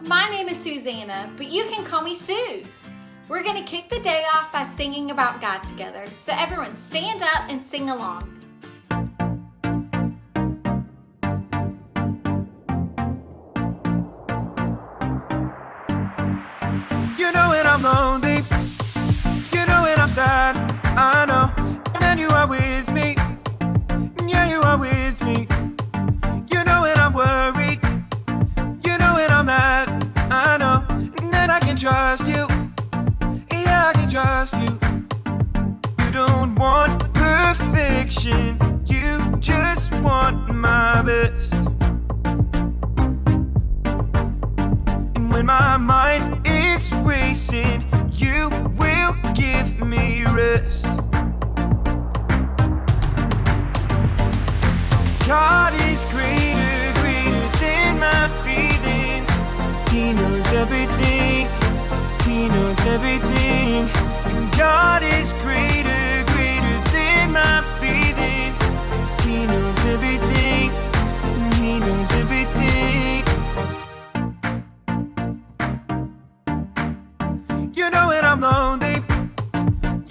My name is Susanna, but you can call me Suze. We're gonna kick the day off by singing about God together. So everyone stand up and sing along. You know when I'm lonely, you know when I'm sad, I know. And you are with me, yeah, you are with me. You know when I'm worried, you know when I'm mad, I know. And then I can trust you, yeah, I can trust you. You don't want perfection, you just want my best. And when my mind is racing, you will give me rest. God is greater, greater than my feelings. He knows everything, He knows everything. And God is greater, greater than my feelings. He knows everything, He knows everything. You know when I'm lonely,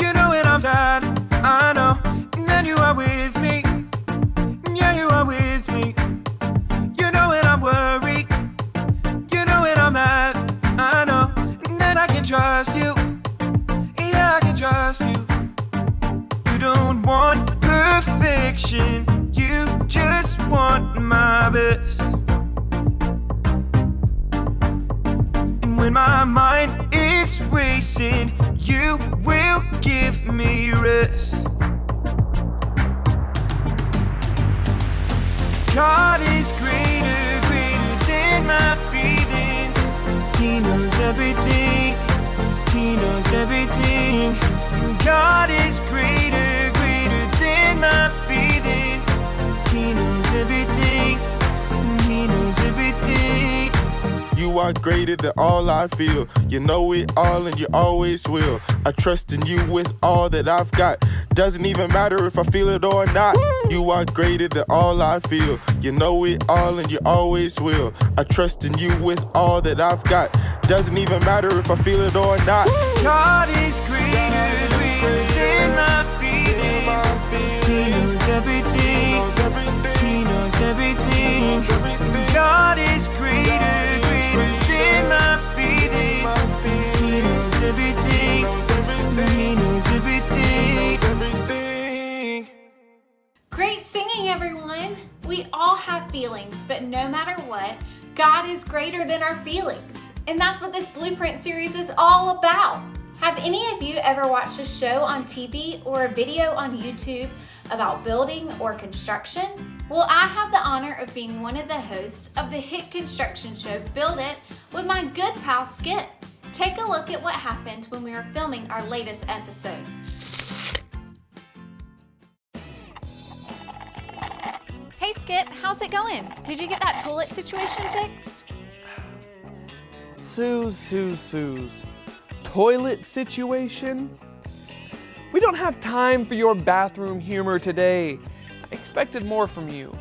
you know when I'm sad, I know. And then you are with me, yeah, you are with me. You know when I'm worried, you know when I'm mad, I know. And then I can trust you, yeah, I can trust you. You don't want perfection, you just want my best. And when my mind is racing, you will give me rest. God is greater, greater than my feelings. He knows everything, He knows everything. God is greater, greater than my feelings. He knows everything, He knows everything. You are greater than all I feel. You know it all and you always will. I trust in you with all that I've got. Doesn't even matter if I feel it or not. You are greater than all I feel. You know it all and you always will. I trust in you with all that I've got. Doesn't even matter if I feel it or not. God is greater, greater than my feelings. He knows everything, He knows everything. God is greater, greater than my feelings. He knows everything, He knows everything. Great singing, everyone. We all have feelings, but no matter what, God is greater than our feelings. And that's what this Blueprint series is all about. Have any of you ever watched a show on TV or a video on YouTube about building or construction? Well, I have the honor of being one of the hosts of the hit construction show Build It with my good pal Skip. Take a look at what happened when we were filming our latest episode. Hey Skip, how's it going? Did you get that toilet situation fixed? Suze. Toilet situation? We don't have time for your bathroom humor today. I expected more from you.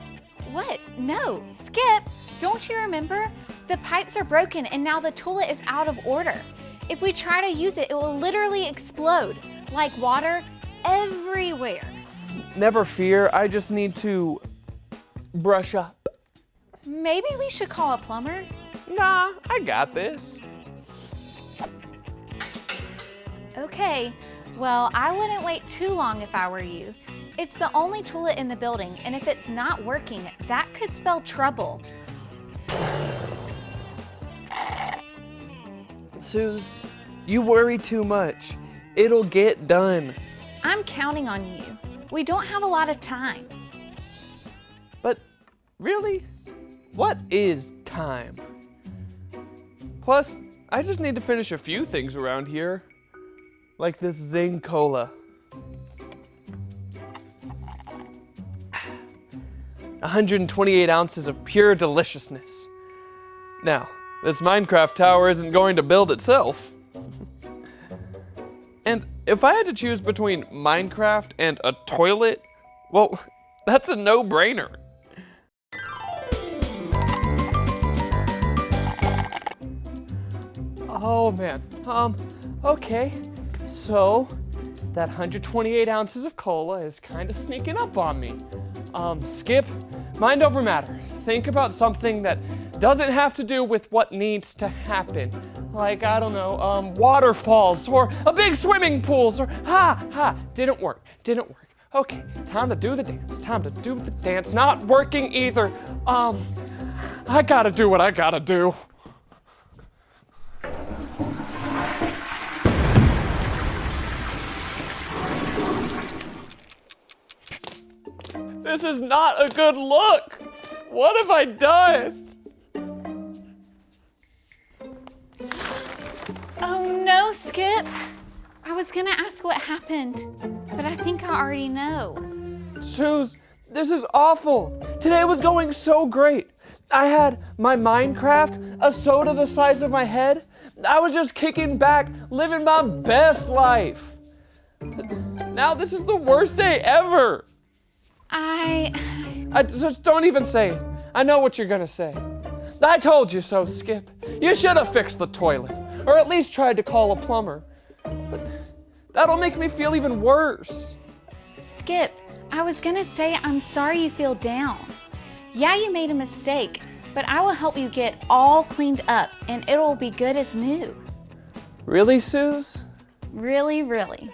What? No, Skip, don't you remember? The pipes are broken and now the toilet is out of order. If we try to use it, it will literally explode, like water everywhere. Never fear, I just need to brush up. Maybe we should call a plumber? Nah, I got this. Okay, well, I wouldn't wait too long if I were you. It's the only toilet in the building, and if it's not working, that could spell trouble. Suze, you worry too much. It'll get done. I'm counting on you. We don't have a lot of time. But really, what is time? Plus, I just need to finish a few things around here. Like this Zing Cola. 128 ounces of pure deliciousness. Now, this Minecraft tower isn't going to build itself. And if I had to choose between Minecraft and a toilet, well, that's a no-brainer. Oh man, okay. So, that 128 ounces of cola is kind of sneaking up on me. Skip, mind over matter. Think about something that doesn't have to do with what needs to happen. Like, I don't know, waterfalls or a big swimming pools or didn't work. Okay, time to do the dance. Not working either. I gotta do what I gotta do. This is not a good look. What have I done? Oh no, Skip. I was gonna ask what happened, but I think I already know. Suze, this is awful. Today was going so great. I had my Minecraft, a soda the size of my head. I was just kicking back, living my best life. Now this is the worst day ever. I just don't even say it. I know what you're gonna say. I told you so, Skip. You should have fixed the toilet, or at least tried to call a plumber. But that'll make me feel even worse. Skip, I was gonna say I'm sorry you feel down. Yeah, you made a mistake, but I will help you get all cleaned up and it'll be good as new. Really, Suze? Really, really.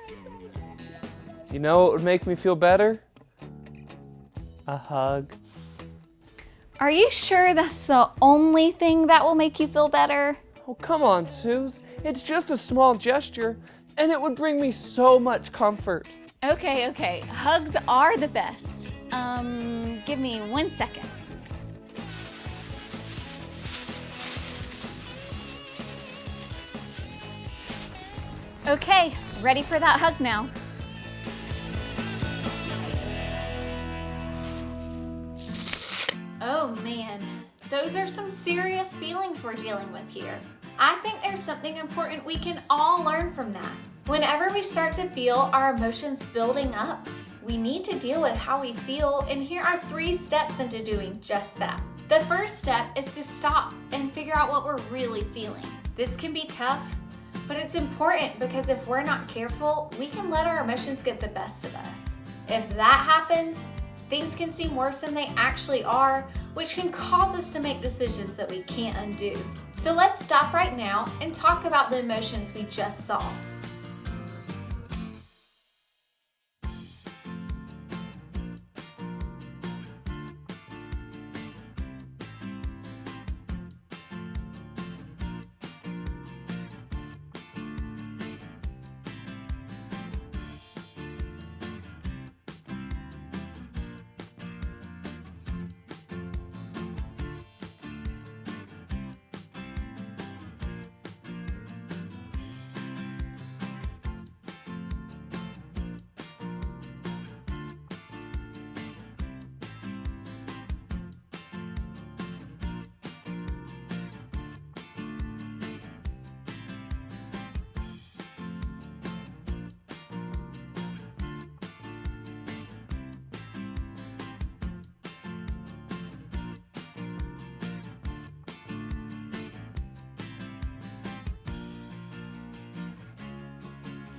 You know what would make me feel better? A hug. Are you sure that's the only thing that will make you feel better? Oh, come on, Suze. It's just a small gesture, and it would bring me so much comfort. Okay. Hugs are the best. Give me 1 second. Okay, ready for that hug now. Oh man, those are some serious feelings we're dealing with here. I think there's something important we can all learn from that. Whenever we start to feel our emotions building up, we need to deal with how we feel, and here are 3 steps into doing just that. The first step is to stop and figure out what we're really feeling. This can be tough, but it's important because if we're not careful, we can let our emotions get the best of us. If that happens, things can seem worse than they actually are, which can cause us to make decisions that we can't undo. So let's stop right now and talk about the emotions we just saw.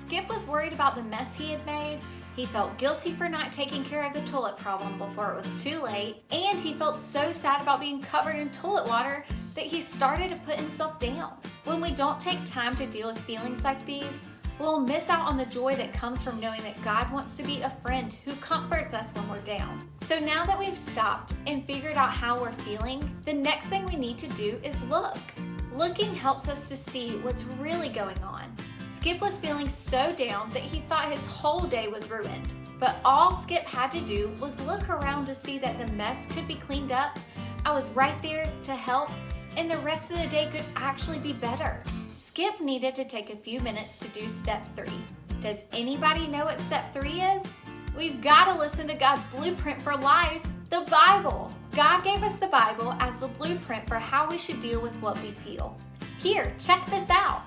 Skip was worried about the mess he had made. He felt guilty for not taking care of the toilet problem before it was too late, and he felt so sad about being covered in toilet water that he started to put himself down. When we don't take time to deal with feelings like these, we'll miss out on the joy that comes from knowing that God wants to be a friend who comforts us when we're down. So now that we've stopped and figured out how we're feeling, the next thing we need to do is look. Looking helps us to see what's really going on. Skip was feeling so down that he thought his whole day was ruined. But all Skip had to do was look around to see that the mess could be cleaned up. I was right there to help, and the rest of the day could actually be better. Skip needed to take a few minutes to do step 3. Does anybody know what step 3 is? We've got to listen to God's blueprint for life, the Bible. God gave us the Bible as the blueprint for how we should deal with what we feel. Here, check this out.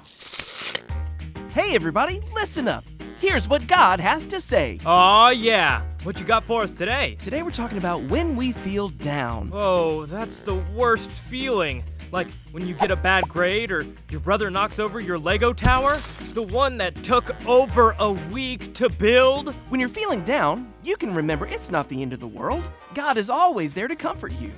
Hey everybody, listen up. Here's what God has to say. Aw, yeah. what you got for us today? Today we're talking about when we feel down. Oh, that's the worst feeling. Like when you get a bad grade or your brother knocks over your Lego tower? The one that took over a week to build? When you're feeling down, you can remember it's not the end of the world. God is always there to comfort you.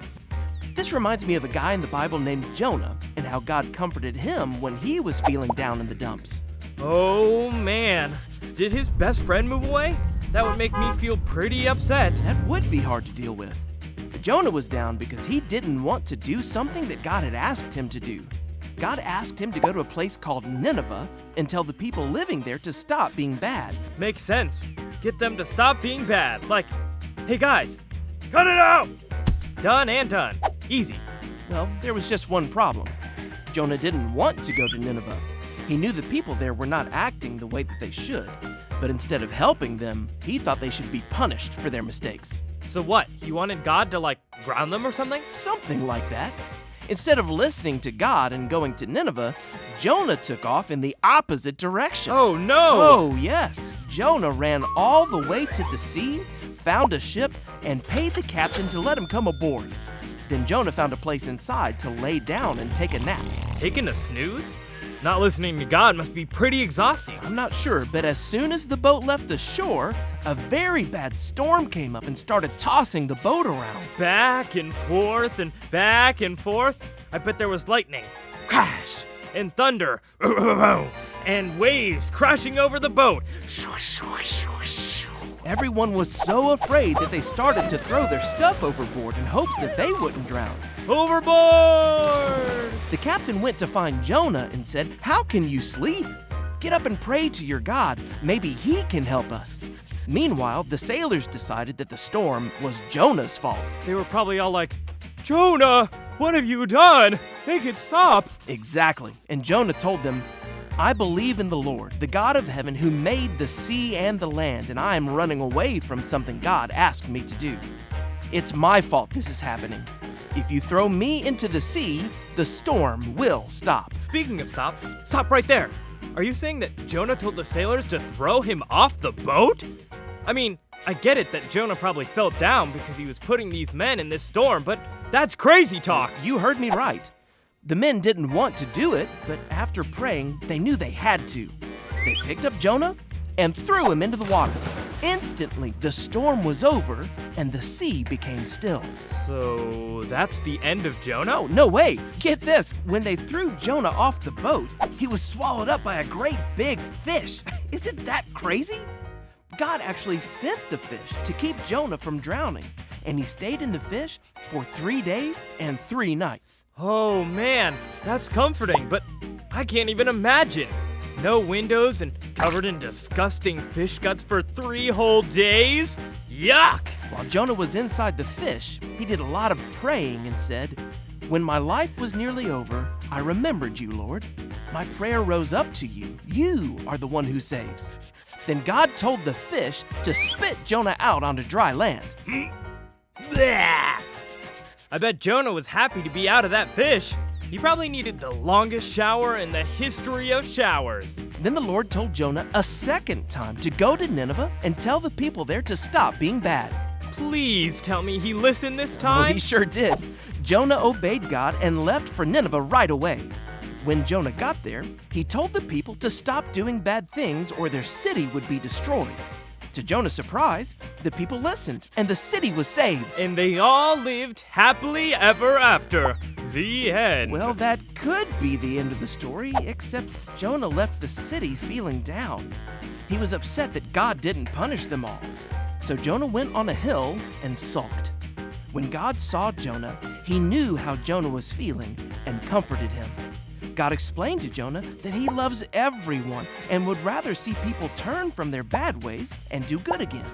This reminds me of a guy in the Bible named Jonah and how God comforted him when he was feeling down in the dumps. Oh man, did his best friend move away? That would make me feel pretty upset. That would be hard to deal with. Jonah was down because he didn't want to do something that God had asked him to do. God asked him to go to a place called Nineveh and tell the people living there to stop being bad. Makes sense. Get them to stop being bad. Like, hey guys, cut it out! Done and done. Easy. Well, there was just one problem. Jonah didn't want to go to Nineveh. He knew the people there were not acting the way that they should, but instead of helping them, he thought they should be punished for their mistakes. So what, he wanted God to like ground them or something? Something like that. Instead of listening to God and going to Nineveh, Jonah took off in the opposite direction. Oh no! Oh, yes. Jonah ran all the way to the sea, found a ship, and paid the captain to let him come aboard. Then Jonah found a place inside to lay down and take a nap. Taking a snooze? Not listening to God must be pretty exhausting. I'm not sure, but as soon as the boat left the shore, a very bad storm came up and started tossing the boat around. Back and forth and back and forth. I bet there was lightning, crash, and thunder, and waves crashing over the boat. Everyone was so afraid that they started to throw their stuff overboard in hopes that they wouldn't drown. Overboard! The captain went to find Jonah and said, "How can you sleep? Get up and pray to your God. Maybe he can help us." Meanwhile, the sailors decided that the storm was Jonah's fault. They were probably all like, Jonah, what have you done? Make it stop. Exactly. And Jonah told them, "I believe in the Lord, the God of heaven, who made the sea and the land, and I am running away from something God asked me to do. It's my fault this is happening. If you throw me into the sea, the storm will stop." Speaking of stop right there. Are you saying that Jonah told the sailors to throw him off the boat? I mean, I get it that Jonah probably felt down because he was putting these men in this storm, but that's crazy talk. You heard me right. The men didn't want to do it, but after praying, they knew they had to. They picked up Jonah and threw him into the water. Instantly, the storm was over and the sea became still. So that's the end of Jonah? No, wait. Get this. When they threw Jonah off the boat, he was swallowed up by a great big fish. Isn't that crazy? God actually sent the fish to keep Jonah from drowning, and he stayed in the fish for 3 days and 3 nights. Oh man, that's comforting, but I can't even imagine. No windows and covered in disgusting fish guts for 3 whole days? Yuck! While Jonah was inside the fish, he did a lot of praying and said, "When my life was nearly over, I remembered you, Lord. My prayer rose up to you. You are the one who saves." Then God told the fish to spit Jonah out onto dry land. Bleh! I bet Jonah was happy to be out of that fish. He probably needed the longest shower in the history of showers. Then the Lord told Jonah a second time to go to Nineveh and tell the people there to stop being bad. Please tell me he listened this Oh, time? he sure did. Jonah obeyed God and left for Nineveh right away. When Jonah got there, he told the people to stop doing bad things or their city would be destroyed. To Jonah's surprise, the people listened and the city was saved. And they all lived happily ever after. The end. Well, that could be the end of the story, except Jonah left the city feeling down. He was upset that God didn't punish them all. So Jonah went on a hill and sulked. When God saw Jonah, he knew how Jonah was feeling and comforted him. God explained to Jonah that he loves everyone and would rather see people turn from their bad ways and do good again.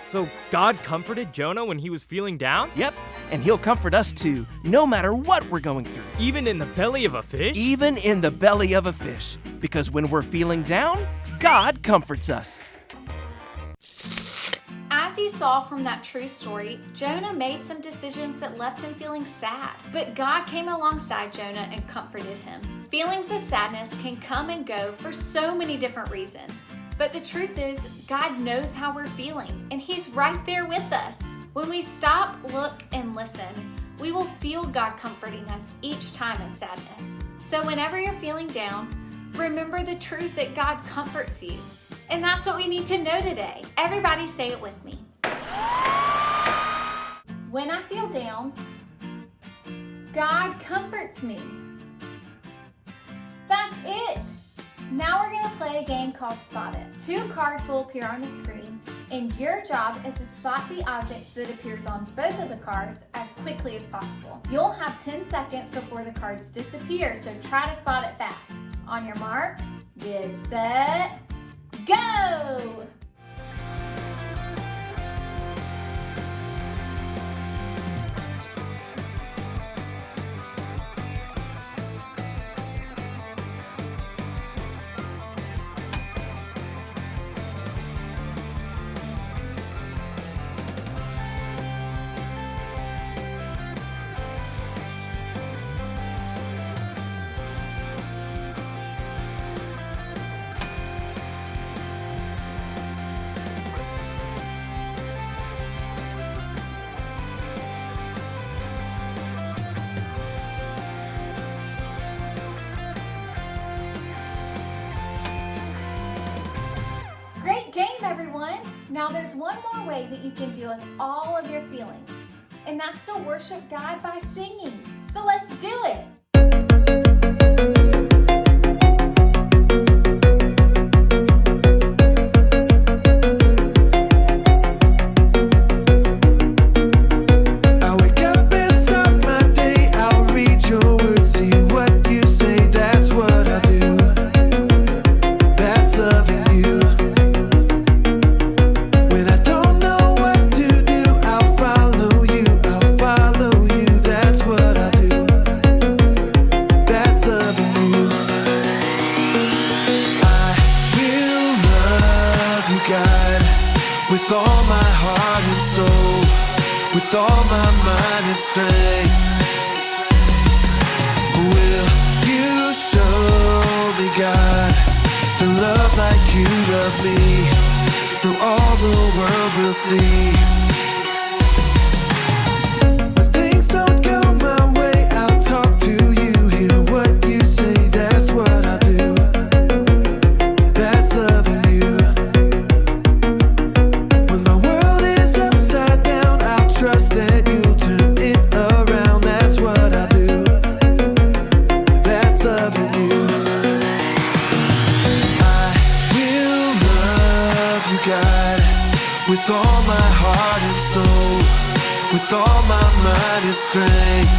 So God comforted Jonah when he was feeling down? Yep, and he'll comfort us too, no matter what we're going through. Even in the belly of a fish? Even in the belly of a fish. Because when we're feeling down, God comforts us. As you saw from that true story, Jonah made some decisions that left him feeling sad. But God came alongside Jonah and comforted him. Feelings of sadness can come and go for so many different reasons. But the truth is, God knows how we're feeling, and He's right there with us. When we stop, look, and listen, we will feel God comforting us each time in sadness. So whenever you're feeling down, remember the truth that God comforts you. And that's what we need to know today. Everybody say it with me. When I feel down, God comforts me. That's it. Now we're gonna play a game called Spot It. 2 cards will appear on the screen, and your job is to spot the objects that appears on both of the cards as quickly as possible. You'll have 10 seconds before the cards disappear, so try to spot it fast. On your mark, get set, go! Great game, everyone! Now there's one more way that you can deal with all of your feelings, and that's to worship God by singing. So let's do it! I wake up and start my day. I'll read your words, see what you say. That's what I do. That's loving you. When I don't know what to do, I'll follow you. I'll follow you. That's what I do. That's loving you. I will love you, God, with all my heart and soul, with all my mind and strength. Will you show me, God, to love like you love me, so all the world will see? When things don't go my way, I'll talk to you, hear what you say. That's what I do. That's loving you. When my world is upside down, I'll trust that you'll turn it around. That's what I do. That's loving you. I will love you, God, with all my heart and soul, with all my mind and strength.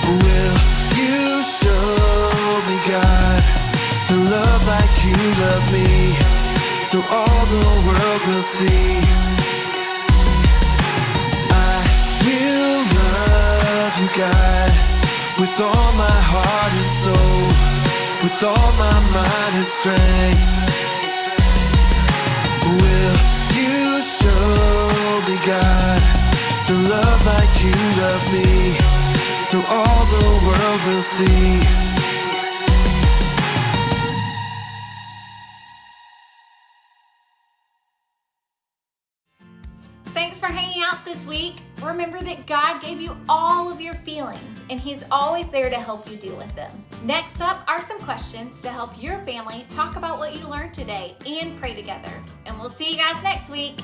Will you show me, God, to love like you love me, so all the world will see? I will love you, God, with all my heart and soul, with all my mind and strength. Will you show me, God, to love like you love me, so all the world will see? Thanks for hanging out this week. Remember that God gave you all of your feelings, and He's always there to help you deal with them. Next up are some questions to help your family talk about what you learned today and pray together. And we'll see you guys next week.